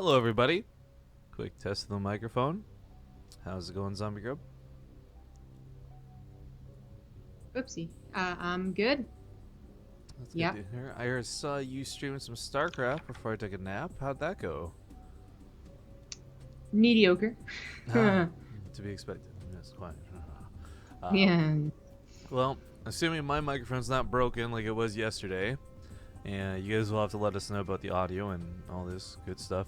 Hello, everybody. Quick test of the microphone. How's it going, Zombie Grub? Oopsie. I'm good. That's good Yeah. to hear. I saw you streaming some StarCraft before I took a nap. How'd that go? Mediocre. Ah, to be expected. Yes, quite. Um, Yeah. well, assuming my microphone's not broken like it was yesterday, and you guys will have to let us know about the audio and all this good stuff.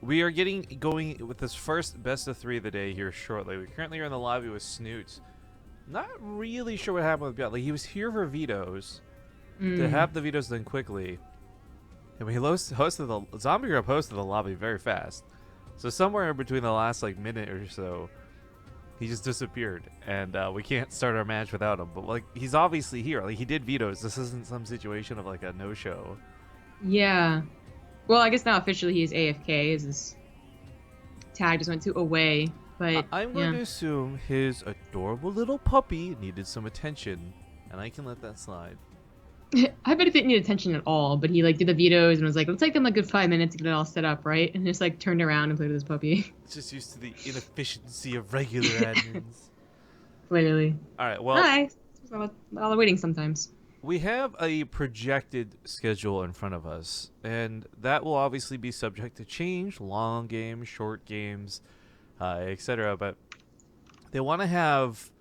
We are going with this first best of 3 of the day here shortly. We currently are in the lobby with Snute. Not really sure what happened with ByuN. Like, he was here for vetoes to Mm. have the vetoes done quickly, and we hosted the Zombie Grub hosted the lobby very fast. So somewhere in between the last minute or so, he just disappeared, and we can't start our match without him. But he's obviously here. Like, he did vetoes. This isn't some situation of like a no-show. Yeah. Well, I guess now officially he is AFK, as his tag just went to away. But I'm going yeah. to assume his adorable little puppy needed some attention, and I can let that slide. I bet it didn't need attention at all, but he did the vetoes and was like, let's take them a good 5 minutes to get it all set up, right? And just turned around and played with his puppy. It's just used to the inefficiency of regular admins. Clearly. All right, well, Hi. It's a lot of waiting sometimes. we have a projected schedule in front of us, and that will obviously be subject to change. Long games, short games, etc. But they want to have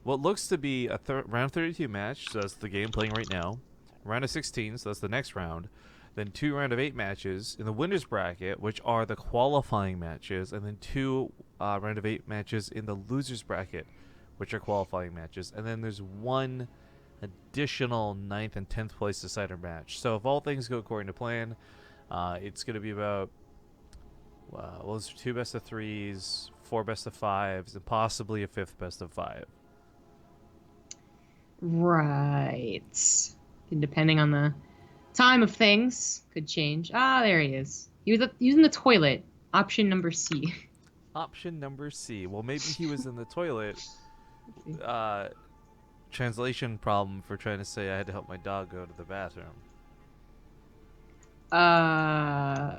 what looks to be a round 32 match, so that's the game playing right now. Round of 16, so that's the next round. Then 2 round of 8 matches in the winners bracket, which are the qualifying matches, and then 2 round of 8 matches in the losers bracket, which are qualifying matches. And then there's 1 additional 9th and 10th place decider match. So if all things go according to plan, it's going to be about there's 2 best of 3s, 4 best of 5s, and possibly a 5th best of 5. Right. And depending on the time of things, could change. Ah, there he is. He was in the toilet. Option number C. Option number C. Well, maybe he was in the toilet. Translation problem for trying to say I had to help my dog go to the bathroom.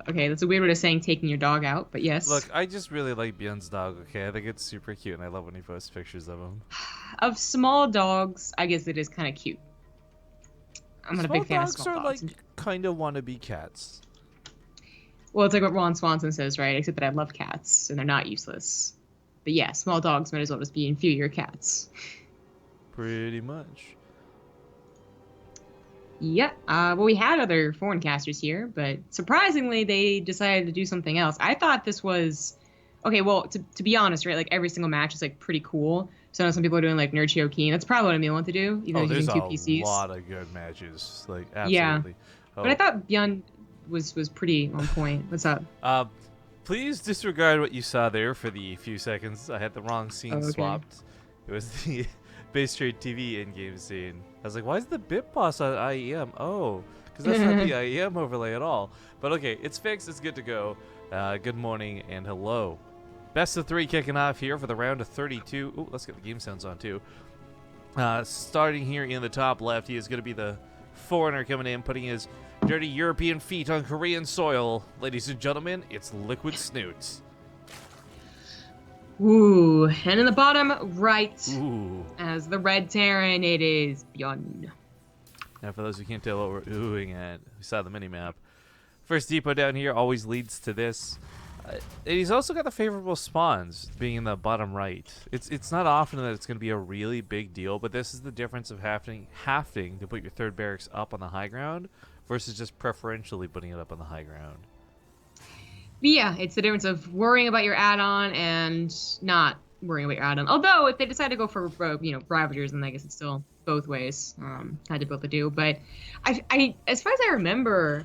Okay, that's a weird way of saying taking your dog out, but Look, yes. I just really like ByuN's dog, okay? I think it's super cute, and I love when he posts pictures of him. Of small dogs, I guess it is kind of cute. I'm not a Small big fan of dogs small are like dogs. kind of wannabe cats. Well, it's like what Ron Swanson says, right? Except that I love cats, and they're not useless. But yeah, small dogs might as well just be inferior cats. Pretty much. Yeah, well, we had other foreign casters here, but surprisingly, they decided to do something else. I thought this was okay. Well, to be honest, right, like every single match is pretty cool. So I know some people are doing Nerd Keen. That's probably what I want to do, even though Oh, he's there's using two a PCs. lot of good matches. Like, Yeah, absolutely. but I Oh. thought ByuN was pretty on point. What's up? Uh, please disregard what you saw there for the few seconds. I had the wrong Oh, scene okay. swapped. It was the Base Trade TV in-game scene. I was like, why is the bit boss on IEM? Oh, because that's not the IEM overlay at all. But okay, it's fixed. It's good to go. Good morning and hello. Best of 3 kicking off here for the round of 32. Ooh, let's get the game sounds on too. Starting here in the top left, he is going to be the foreigner coming in, putting his dirty European feet on Korean soil. Ladies and gentlemen, it's Liquid Snute. Ooh, and in the bottom right, Ooh. as the red Terran, it is ByuN. Now, for those who can't tell what we're oohing at, we saw the mini-map. First depot down here always leads to this. And he's also got the favorable spawns being in the bottom right. It's not often that it's going to be a really big deal, but this is the difference of having to put your third barracks up on the high ground versus just preferentially putting it up on the high ground. But yeah, it's the difference of worrying about your add-on and not worrying about your add-on. Although, if they decide to go for, Ravagers, then I guess it's still both ways. Kind of difficult to do. But as far as I remember,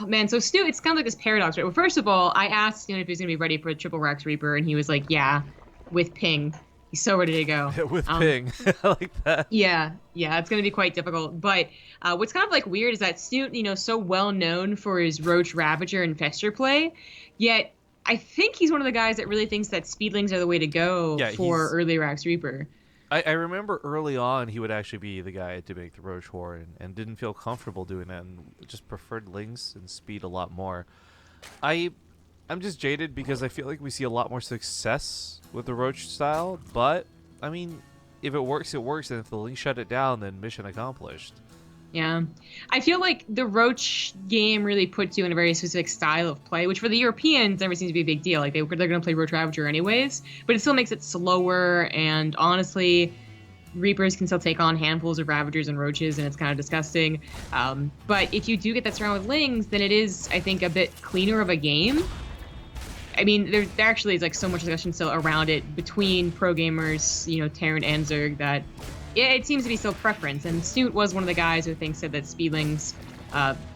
oh, man, so Stu, it's kind of like this paradox, right? Well, first of all, I asked if he's going to be ready for a triple Rex Reaper, and he was like, yeah, with ping. He's so ready to go. With ping. I like that. Yeah, it's going to be quite difficult. But what's kind of weird is that Snute, so well known for his Roach Ravager and Fester play, yet I think he's one of the guys that really thinks that Speedlings are the way to go for early Rax Reaper. I remember early on he would actually be the guy to make the Roach War and didn't feel comfortable doing that and just preferred Lings and Speed a lot more. I'm just jaded because I feel like we see a lot more success with the Roach style, but I mean, if it works, it works, and if the Link shut it down, then mission accomplished. Yeah. I feel like the Roach game really puts you in a very specific style of play, which for the Europeans never seems to be a big deal. Like they're going to play Roach Ravager anyways, but it still makes it slower, and honestly, Reapers can still take on handfuls of Ravagers and Roaches, and it's kind of disgusting. But if you do get that surround with Lings, then it is, I think, a bit cleaner of a game. I mean, there actually is like so much discussion still around it between pro gamers, you know, Terran and Zerg, that yeah, it seems to be still preference. And Snute was one of the guys who said that Speedlings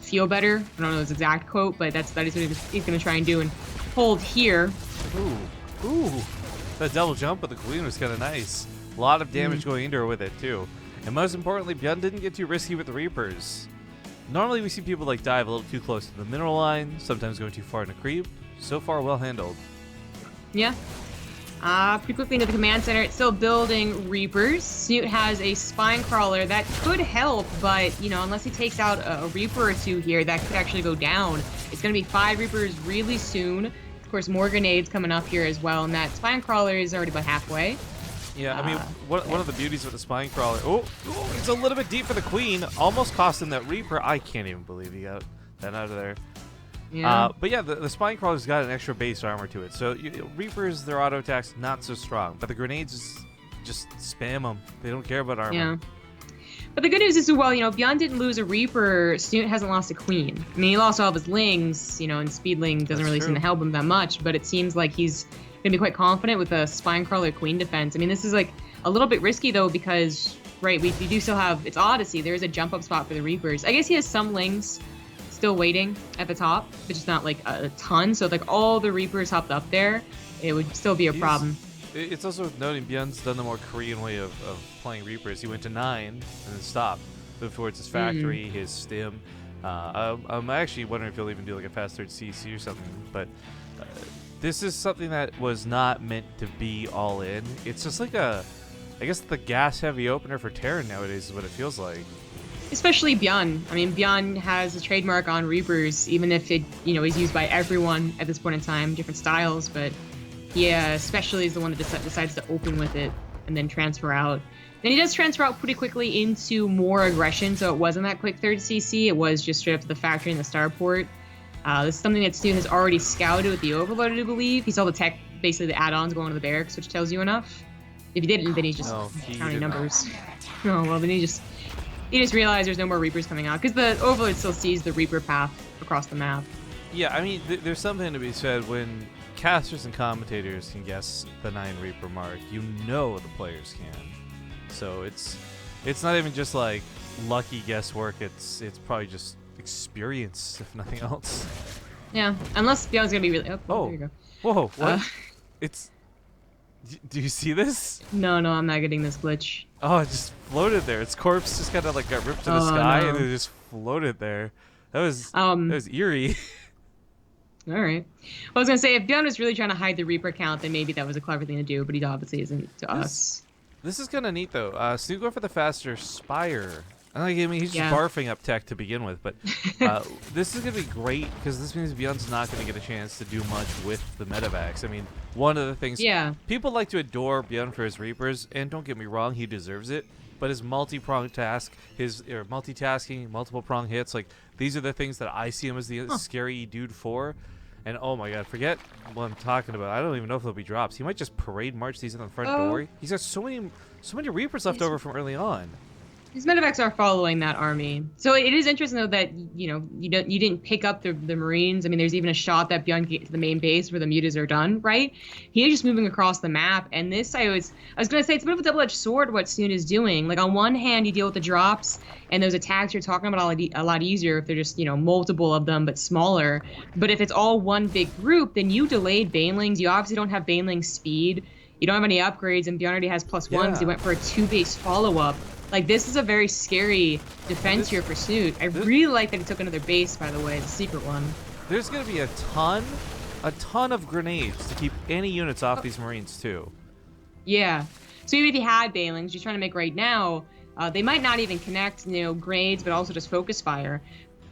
feel better. I don't know his exact quote, but that is what he's going to try and do and hold here. Ooh, that double jump with the Queen was kind of nice. A lot of damage going into her with it too. And most importantly, ByuN didn't get too risky with the Reapers. Normally we see people like dive a little too close to the mineral line, sometimes going too far in a creep. So far, well handled. Yeah. Pretty quickly into the command center. It's still building Reapers. Snute has a Spine Crawler that could help, but, you know, unless he takes out a Reaper or two here, that could actually go down. It's going to be 5 Reapers really soon. Of course, more grenades coming up here as well, and that Spine Crawler is already about halfway. Yeah, I mean, one of the beauties with the Spine Crawler... Oh, it's a little bit deep for the Queen. Almost costing that Reaper. I can't even believe he got that out of there. Yeah. But yeah, the Spine Crawler's got an extra base armor to it. So Reapers, their auto attacks, not so strong. But the grenades, just spam them. They don't care about armor. Yeah. But the good news is, well, you know, ByuN didn't lose a Reaper. Snute hasn't lost a Queen. I mean, he lost all of his Lings, you know, and Speedling doesn't really seem to help him that much. But it seems like he's going to be quite confident with a Spine Crawler Queen defense. I mean, this is like a little bit risky, though, because, right, we do still have, it's Odyssey. There is a jump up spot for the Reapers. I guess he has some Lings still waiting at the top, but just not like a ton. So if like all the Reapers hopped up there, it would still be a problem. It's also worth noting ByuN's done the more Korean way of playing Reapers. He went to 9 and then stopped. Moved towards his factory, his stim. I'm actually wondering if he'll even do like a fast third CC or something. But this is something that was not meant to be all in. It's just like I guess the gas heavy opener for Terran nowadays is what it feels like. Especially ByuN. I mean, ByuN has a trademark on Reapers, even if it, you know, is used by everyone at this point in time, different styles, but yeah, especially is the one that decides to open with it and then transfer out. Then he does transfer out pretty quickly into more aggression, so it wasn't that quick third CC, it was just straight up to the factory and the starport. This is something that Snute has already scouted with the Overload, I believe. He saw the tech, basically the add-ons going to the barracks, which tells you enough. If he didn't, then he's just counting numbers. Oh, well, then he just realized there's no more Reapers coming out, because the Overlord still sees the Reaper path across the map. Yeah, I mean, there's something to be said when casters and commentators can guess the 9 Reaper mark. You know the players can. So it's not even just like lucky guesswork. It's probably just experience, if nothing else. Yeah, unless ByuN's gonna be really. Oh, there you go. Whoa! What? It's. Do you see this? No, I'm not getting this glitch. Oh, it just floated there. Its corpse just kind of like got ripped to the sky, and it just floated there. That was eerie. All right. Well, I was gonna say, if ByuN was really trying to hide the Reaper count, then maybe that was a clever thing to do, but he obviously isn't to us. This is kind of neat though. Snute going for the faster Spire. I mean, he's just barfing up tech to begin with, but this is going to be great because this means ByuN's not going to get a chance to do much with the medevacs. I mean, one of the things people like to adore ByuN for his Reapers, and don't get me wrong, he deserves it, but his multi-prong task, his multitasking, multiple prong hits, like these are the things that I see him as the scary dude for. And oh my god, forget what I'm talking about. I don't even know if there'll be drops. He might just parade march these in the front door. He's got so many Reapers left over from early on. These medevacs are following that army. So it is interesting though that you didn't pick up the Marines. I mean, there's even a shot that ByuN can get to the main base where the mutas are done, right? He is just moving across the map, and this I was gonna say it's a bit of a double-edged sword what Snute is doing. Like on one hand, you deal with the drops and those attacks you're talking about a lot easier if they're just multiple of them but smaller. But if it's all one big group, then you delayed Banelings. You obviously don't have Baneling speed. You don't have any upgrades, and ByuN already has +1 because he went for a 2-base follow-up. Like, this is a very scary defense here for Snute. I really like that he took another base, by the way, the secret one. There's going to be a ton of grenades to keep any units off these Marines, too. Yeah. So even if he had Banelings, he's trying to make right now, they might not even connect, grenades, but also just focus fire.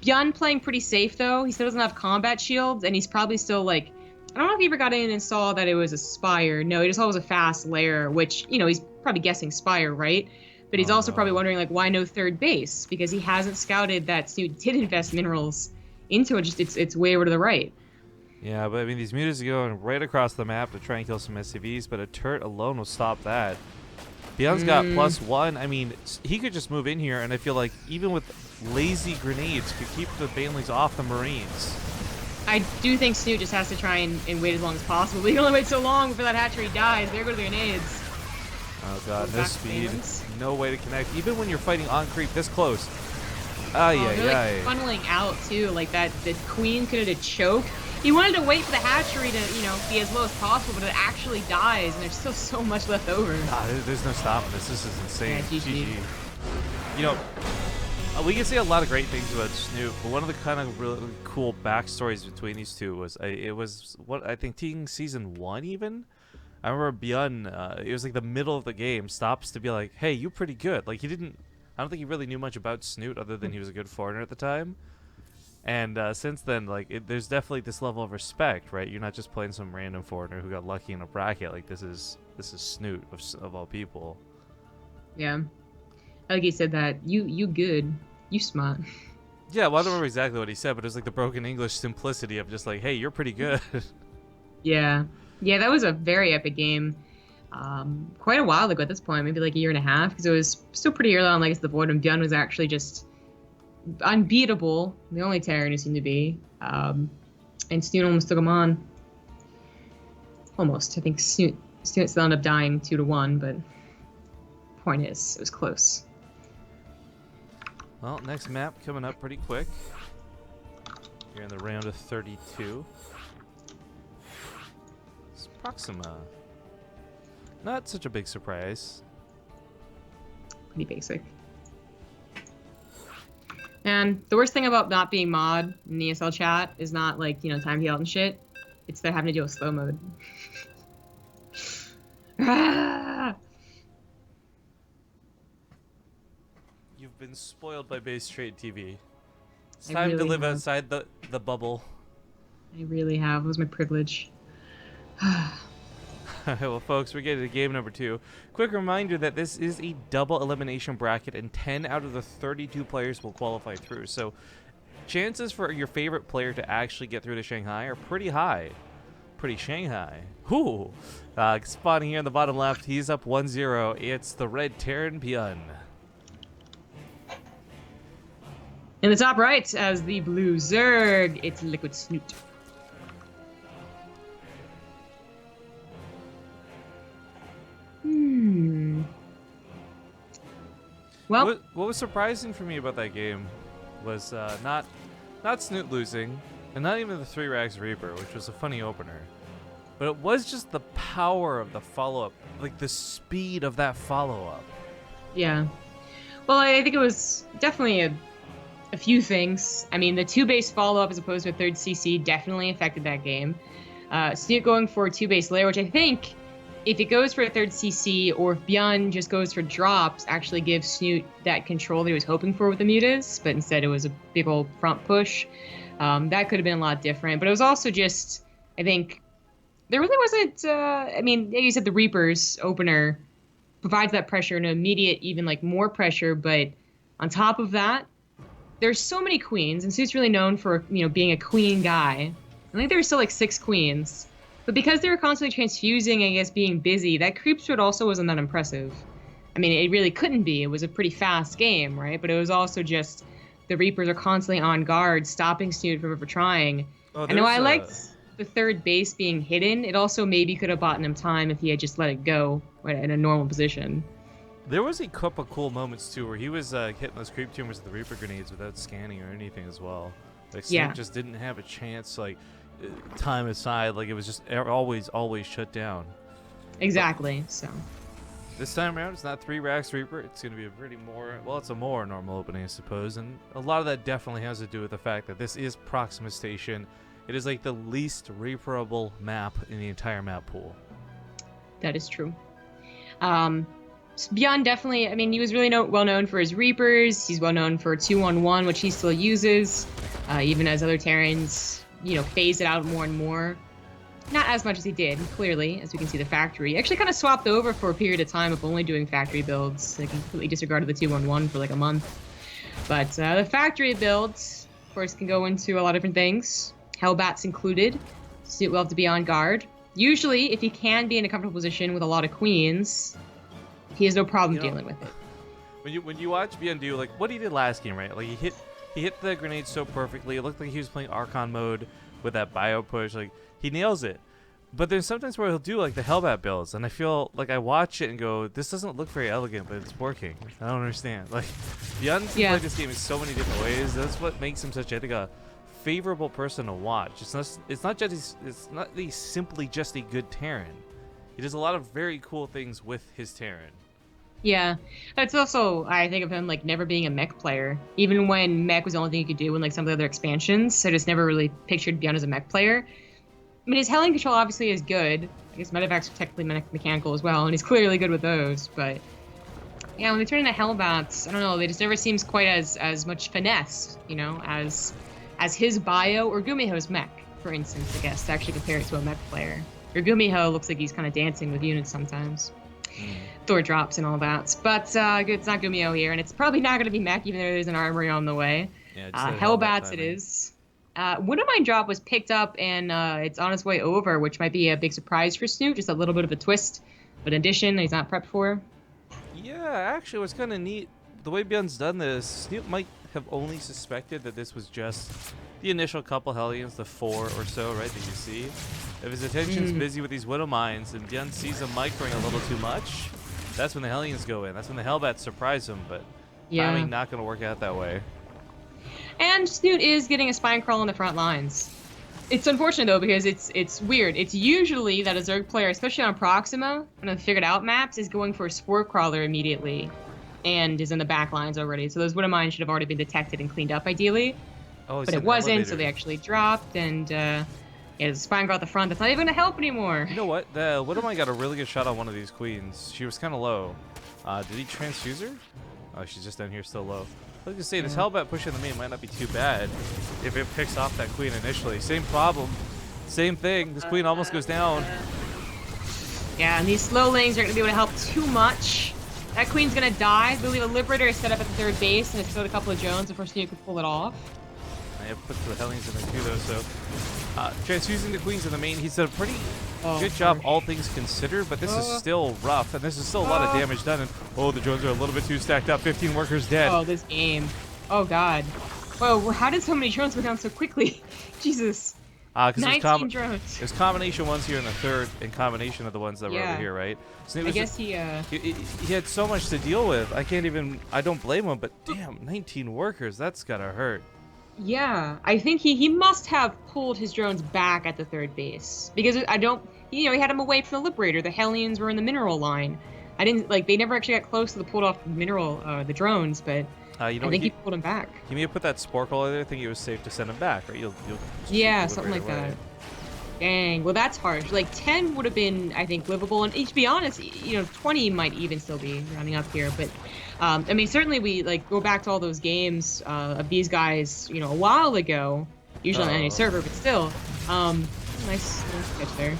ByuN playing pretty safe though. He still doesn't have combat shields, and he's probably still like, I don't know if he ever got in and saw that it was a Spire. No, he just saw it was a fast lair, which, you know, he's probably guessing Spire, right? But he's Oh, also no. probably wondering like, why no third base? Because he hasn't scouted that Snute did invest minerals into it. Just it's way over to the right. Yeah, but I mean, these mutas are going right across the map to try and kill some SCVs, but a turret alone will stop that. ByuN's got +1. I mean, he could just move in here, and I feel like even with lazy grenades, could keep the banelings off the Marines. I do think Snute just has to try and wait as long as possible. But he can only wait so long before that hatchery dies. There go the grenades. Oh god, no Back to speed, banelings. no way to connect. Even when you're fighting on creep this close. Ay, They're ay, like funneling out too, like that. The queen could have choke. He wanted to wait for the hatchery to, you know, be as low as possible, but it actually dies, and there's still so much left over. There's no stopping this. This is insane. Yeah, GG. You know, we can say a lot of great things about Snute, but one of the kind of really cool backstories between these two was it was what I think team season 1 even. I remember ByuN, it was like the middle of the game, stops to be like, "Hey, you're pretty good." Like I don't think he really knew much about Snute other than he was a good foreigner at the time. And since then, like, there's definitely this level of respect, right? You're not just playing some random foreigner who got lucky in a bracket. Like this is Snute of all people. Yeah, like he said that you good, you smart. Yeah, well, I don't remember exactly what he said, but it was like the broken English simplicity of just like, hey, you're pretty good. Yeah, that was a very epic game. Quite a while ago at this point, maybe like a year and a half, because it was still pretty early on. Like it's the board, and ByuN was actually just unbeatable, the only Terran who seemed to be, and Snute almost took him on. Almost. I think Snute still ended up dying 2-1, but point is, it was close. Well, next map coming up pretty quick. You're in the round of 32. It's Proxima. Not such a big surprise. Pretty basic. And the worst thing about not being mod in the ESL chat is not like, you know, time heal and shit. It's they're having to deal with slow mode. You've been spoiled by base trade TV. It's I time to really live have. outside the bubble. I really have. It was my privilege. Well, folks, we're getting to game number 2. Quick reminder that this is a double elimination bracket, and 10 out of the 32 players will qualify through. So chances for your favorite player to actually get through to Shanghai are pretty high. Pretty Shanghai. Ooh. Spawning here in the bottom left, he's up 1-0. It's the red Terran ByuN. In the top right, as the blue Zerg, it's Liquid Snute. Well, What was surprising for me about that game was not Snute losing, and not even the 3 Rags Reaper, which was a funny opener. But it was just the power of the follow-up, like the speed of that follow-up. yeah. Well, I think it was definitely a few things. I mean, the 2-base follow-up as opposed to a 3rd CC definitely affected that game. Snute going for a 2-base layer, which I think, if it goes for a 3rd CC, or if ByuN just goes for drops, actually gives Snute that control that he was hoping for with the mutas, but instead it was a big old front push. That could have been a lot different. But it was also just, I think, there really wasn't, I mean, you said the Reaper's opener provides that pressure, and immediate, even like more pressure, but on top of that, there's so many queens, and Snute's really known for, you know, being a queen guy. I think there were still like 6 queens. But because they were constantly transfusing, I guess, being busy, that creep strat also wasn't that impressive. I mean, it really couldn't be. It was a pretty fast game, right? But it was also just the Reapers are constantly on guard, stopping Snute from ever trying. Oh, I know I liked the 3rd base being hidden. It also maybe could have bought him time if he had just let it go in a normal position. There was a couple cool moments too where he was hitting those creep tumors with the Reaper grenades without scanning or anything as well. Like Snute just didn't have a chance, like time aside, like it was just always shut down. Exactly. So this time around, it's not 3 Rags Reaper. It's going to be it's a more normal opening, I suppose. And a lot of that definitely has to do with the fact that this is Proxima Station. It is like the least reaperable map in the entire map pool. that is true. ByuN definitely, I mean, he was really well known for his Reapers. He's well known for 2-on-1, which he still uses, even as other Terrans, phase it out more and more. Not as much as he did, clearly, as we can see the factory. He actually kind of swapped over for a period of time of only doing factory builds. Like, completely disregarded the 2-on-1 for like a month. But the factory builds, of course, can go into a lot of different things. Hellbats included. Snute will have to be on guard. Usually, if he can be in a comfortable position with a lot of queens, he has no problem dealing with it. When you watch ByuN do like what he did last game, right? Like he hit the grenade so perfectly. It looked like he was playing Archon mode with that bio push. Like he nails it. But there's sometimes where he'll do like the Hellbat builds, and I feel like I watch it and go, this doesn't look very elegant, but it's working. I don't understand. Like ByuN can play this game in so many different ways. That's what makes him such a favorable person to watch. It's not he's simply just a good Terran. He does a lot of very cool things with his Terran. Yeah, it's also, I think of him like never being a mech player. Even when mech was the only thing you could do in like some of the other expansions, I just never really pictured ByuN as a mech player. I mean, his Hellion control obviously is good. I guess Medevac's are technically mechanical as well, and he's clearly good with those. But yeah, when they turn into Hellbats, I don't know, they just never seems quite as much finesse, as his bio or Gumiho's mech, for instance, I guess, to actually compare it to a mech player. Or Gumiho looks like he's kind of dancing with units sometimes. Thor drops and all that. But it's not Gumiho here, and it's probably not going to be mech, even though there's an armory on the way. Yeah, Hellbats it is. Widowmine drop was picked up, and it's on its way over, which might be a big surprise for Snute, just a little bit of a twist. But in addition, he's not prepped for. Yeah, actually, what's kind of neat, the way ByuN's done this, Snute might have only suspected that this was just the initial couple Hellions, the 4 or so, right, that you see. If his attention's busy with these Widowmines and ByuN sees him microing a little too much, that's when the Hellions go in. That's when the Hellbats surprise him, but timing not going to work out that way. And Snute is getting a spine crawl on the front lines. It's unfortunate, though, because it's weird. It's usually that a Zerg player, especially on Proxima, on the figured out maps, is going for a Spore Crawler immediately and is in the back lines already. So those Widowmines should have already been detected and cleaned up, ideally. Oh, but it wasn't, so they actually dropped, and there's a spine crawl at the front that's not even going to help anymore. You know what? The Widowmine got a really good shot on one of these queens. She was kind of low. Did he transfuse her? Oh, she's just down here still low. I was gonna say, this Hellbat pushing the main might not be too bad if it picks off that queen initially. Same problem, same thing. This queen almost goes down. Yeah, and these slow lanes aren't gonna be able to help too much. That queen's gonna die. I believe a Liberator is set up at the third base, and it's killed a couple of drones before Snute could pull it off. I have put the Hellions in there too, though. So transfusing the queens in the main, he's done a pretty good job, all things considered. But this is still rough, and this is still a lot of damage done. And the drones are a little bit too stacked up. 15 workers dead. Oh, this game. Oh God. Whoa, how did so many drones go down so quickly? Jesus. 19 drones. There's combination ones here in the third, in combination of the ones that were over here, right? So I guess he had so much to deal with. I don't blame him, but damn, 19 workers, that's gotta hurt. Yeah, I think he must have pulled his drones back at the third base, because he had him away from the Liberator. The Hellions were in the mineral line. They never actually got close to the pulled off the drones, but I think he pulled him back. He may have put that Sporkle there. I think it was safe to send him back, right? Yeah, something like that. Dang, well that's harsh. Like 10 would have been, I think, livable, and to be honest, 20 might even still be rounding up here. But I mean, certainly we go back to all those games of these guys, a while ago, usually on any server, but still, nice catch there.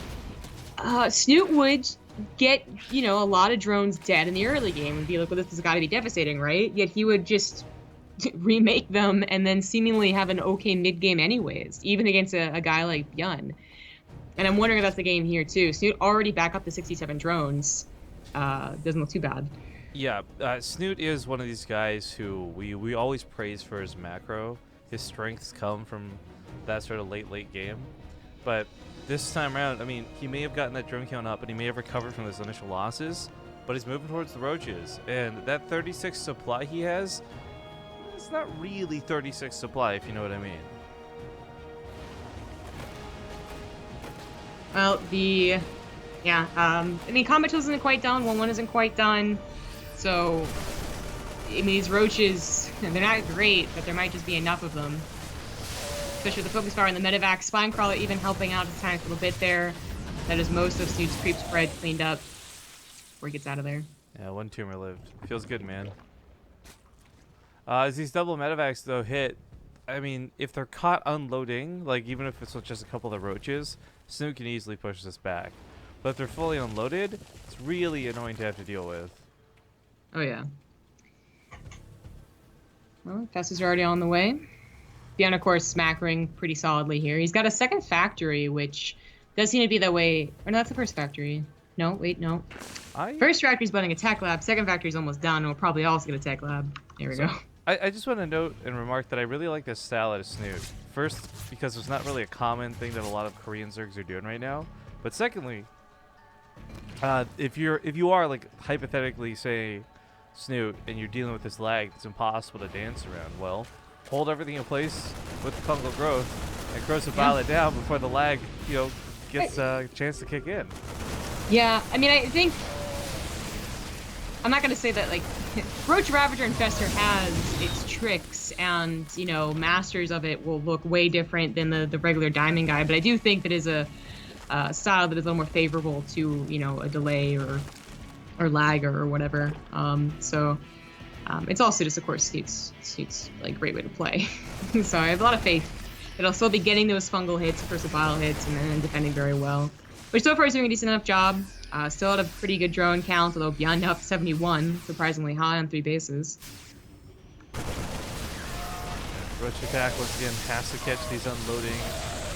Snute would get a lot of drones dead in the early game and be like, well, this has got to be devastating, right? Yet he would just remake them and then seemingly have an okay mid game anyways, even against a guy like ByuN. And I'm wondering if that's the game here too. Snute already back up to 67 drones. Doesn't look too bad. Yeah, Snute is one of these guys who we always praise for his macro. His strengths come from that sort of late game. But this time around, I mean, he may have gotten that drone count up and he may have recovered from those initial losses, but he's moving towards the roaches. And that 36 supply he has, it's not really 36 supply, if you know what I mean. Well, I mean, Combat 2 isn't quite done, 1-1 isn't quite done, so, I mean, these roaches, they're not great, but there might just be enough of them. Especially with the Focus Fire and the Medevac. Spine Crawler even helping out a tiny little bit there. That is most of Snoot's creep spread cleaned up before he gets out of there. Yeah, one tumor lived. Feels good, man. As these double medevacs though hit, I mean, if they're caught unloading, like even if it's just a couple of roaches, Snute can easily push this back. But if they're fully unloaded, it's really annoying to have to deal with. Oh yeah. Well, Festus are already on the way. ByuN, of course, smackering pretty solidly here. He's got a second factory, which does seem to be that way. Or no, that's the first factory. No, wait, no. First factory's building a tech lab. Second factory's almost done. We'll probably also get a tech lab. There we go. I just want to note and remark that I really like this style out of Snute. First, because it's not really a common thing that a lot of Korean Zergs are doing right now. But secondly, if you are like hypothetically say Snute and you're dealing with this lag that's impossible to dance around, well, hold everything in place with fungal growth and corrosive violet down before the lag, gets a chance to kick in. Yeah, I mean, I think I'm not gonna say that like Roach Ravager Infestor has its tricks, and masters of it will look way different than the regular diamond guy. But I do think that is a style that is a little more favorable to a delay or lag or whatever. It's also just of course Snute's like great way to play. So I have a lot of faith that I'll still be getting those fungal hits, first bile hits, and then defending very well. Which so far is doing a decent enough job. Still at a pretty good drone count, although ByuN up 71, surprisingly high on 3 bases. Roach attack once again has to catch these unloading.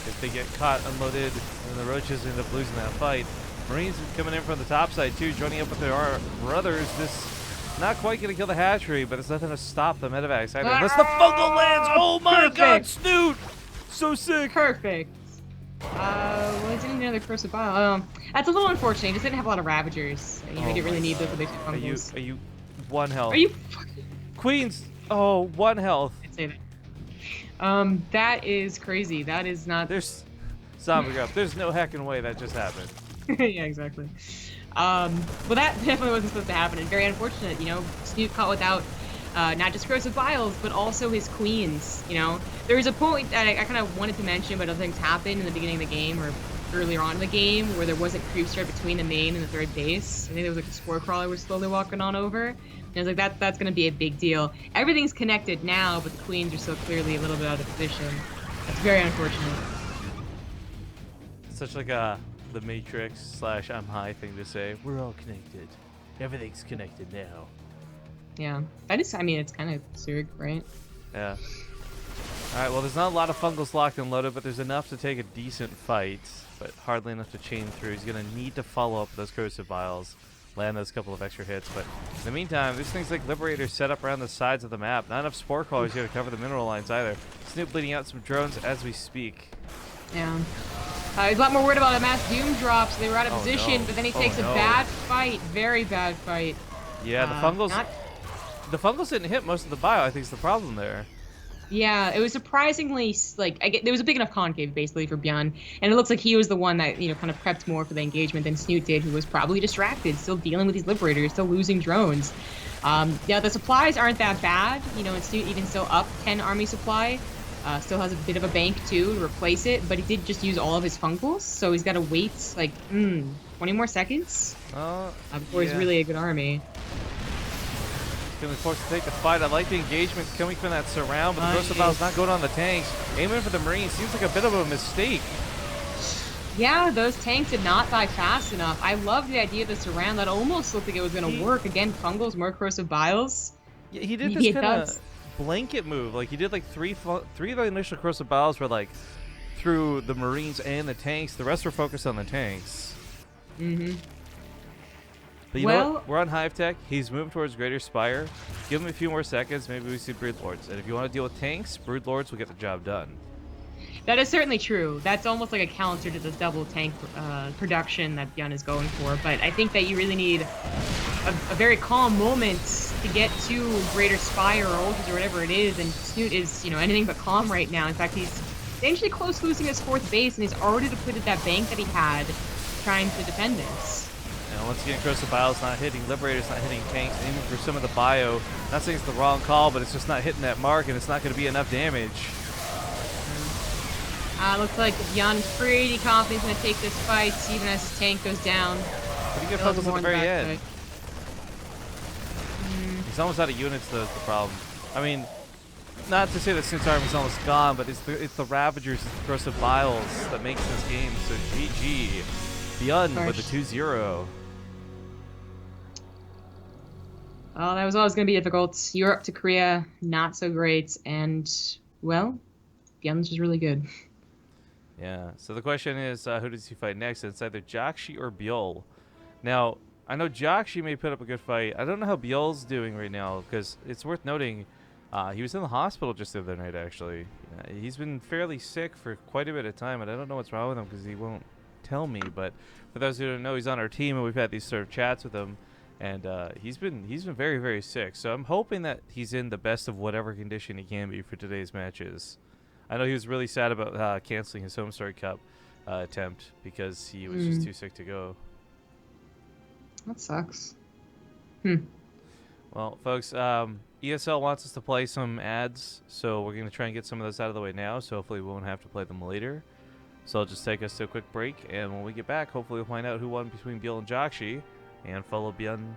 If they get caught unloaded, then the Roaches end up losing that fight. Marines coming in from the top side too, joining up with their brothers. This not quite gonna kill the hatchery, but it's nothing to stop the medevacs either. Unless the fungal lands. Oh my God, Snute! So sick. Perfect. Well, he didn't need another corrosive bile. That's a little unfortunate. He just didn't have a lot of Ravagers. You didn't really need those other two fungals. Are you 1 health? Are you fucking... Queens? Oh, 1 health. I'd say that. That is crazy. That is not... There's... Zombie up. There's no heckin' way that just happened. Yeah, exactly. Well, that definitely wasn't supposed to happen. And very unfortunate, Snute caught without not just corrosive biles, but also his queens, There was a point that I kind of wanted to mention, but other things happened in the beginning of the game or earlier on in the game where there wasn't creep start between the main and the third base. I think there was like a spore crawler was slowly walking on over. And I was like, that's going to be a big deal. Everything's connected now, but the queens are still clearly a little bit out of position. That's very unfortunate. Such like the Matrix / I'm high thing to say. We're all connected. Everything's connected now. Yeah. It's kind of Zerg, right? Yeah. Alright, well, there's not a lot of fungals locked and loaded, but there's enough to take a decent fight, but hardly enough to chain through. He's going to need to follow up those corrosive vials, land those couple of extra hits, but in the meantime, there's things like Liberators set up around the sides of the map. Not enough spore crawlers here to cover the mineral lines either. Snute bleeding out some drones as we speak. Yeah. He's a lot more worried about a mass doom drop, so they were out of position, but then he takes a bad fight, very bad fight. Yeah, the fungals didn't hit most of the bio, I think is the problem there. Yeah, it was surprisingly, there was a big enough concave, basically, for ByuN, and it looks like he was the one that, kind of prepped more for the engagement than Snute did, who was probably distracted, still dealing with these Liberators, still losing drones. Yeah, the supplies aren't that bad, and Snute even still up 10 army supply, still has a bit of a bank, too, to replace it, but he did just use all of his fungals, so he's got to wait, 20 more seconds before he's really a good army. Going to be forced to take the fight. I like the engagement coming from that surround, but the corrosive vial's not going on the tanks. Aiming for the Marines seems like a bit of a mistake. Yeah, those tanks did not die fast enough. I love the idea of the surround. That almost looked like it was going to work. Again, fungals, more corrosive vials. Yeah, he did this kind of blanket move. Like, he did like three of the initial corrosive vials were like through the Marines and the tanks. The rest were focused on the tanks. Mm-hmm. But you know what? We're on Hive Tech. He's moving towards Greater Spire. Give him a few more seconds. Maybe we see Broodlords. And if you want to deal with tanks, Broodlords will get the job done. That is certainly true. That's almost like a counter to this double tank production that ByuN is going for. But I think that you really need a very calm moment to get to Greater Spire or Ultras or whatever it is. And Snute is, anything but calm right now. In fact, he's dangerously close to losing his 4th base, and he's already depleted that bank that he had trying to defend this. And once again, corrosive vials not hitting, Liberators not hitting tanks, aiming for some of the bio. Not saying it's the wrong call, but it's just not hitting that mark, and it's not going to be enough damage. Looks like ByuN's pretty confident he's going to take this fight, even as his tank goes down. Pretty good focus at the very end. Fight. Pretty good focus at the very end. Fight. Pretty good focus at the very end. He's almost out of units, though, is the problem. I mean, not to say that Snute's army's almost gone, but it's the Ravagers, it's the Corrosive Vials that makes this game. So GG. ByuN with a 2-0. Oh, that was always going to be difficult. Europe to Korea, not so great. And, well, ByuN's just really good. Yeah. So the question is, who does he fight next? It's either Jakshi or ByuN. Now, I know Jakshi may put up a good fight. I don't know how ByuN's doing right now, because it's worth noting he was in the hospital just the other night, actually. He's been fairly sick for quite a bit of time, and I don't know what's wrong with him because he won't tell me. But for those who don't know, he's on our team, and we've had these sort of chats with him. And he's been very, very sick. So I'm hoping that he's in the best of whatever condition he can be for today's matches. I know he was really sad about canceling his Home Story Cup attempt because he was just too sick to go. That sucks. Well, folks, ESL wants us to play some ads, so we're going to try and get some of those out of the way now, so hopefully we won't have to play them later. So I'll just take us to a quick break, and when we get back, hopefully we'll find out who won between ByuN and Jakshi. And follow ByuN